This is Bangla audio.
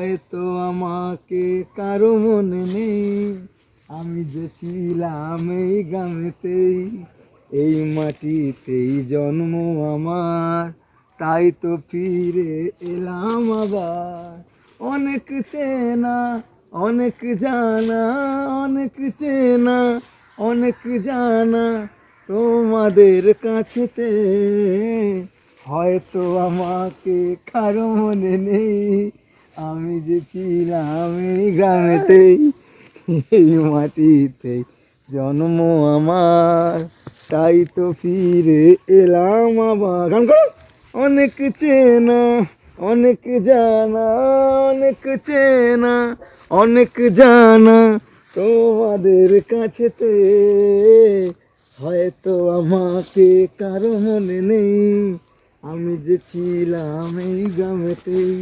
হয়তো আমাকে কারো মনে নেই, আমি যে ছিলাম এই গ্রামেতেই, এই মাটিতেই জন্ম আমার, তাই তো ফিরে এলাম আবার। অনেক চেনা, অনেক জানা, অনেক চেনা, অনেক জানা তোমাদের কাছেতে, হয়তো আমাকে কারো মনে নেই, আমি যে ছিলাম এই গ্রামেতেই, এই মাটিতেই জন্ম আমার, তাই তো ফিরে এলাম আবার। গান করো। অনেক চেনা, অনেক জানা, অনেক চেনা, অনেক জানা তোমাদের কাছেতে, হয়তো আমাকে কারো মনে নেই, আমি যে ছিলাম এই গ্রামেতেই।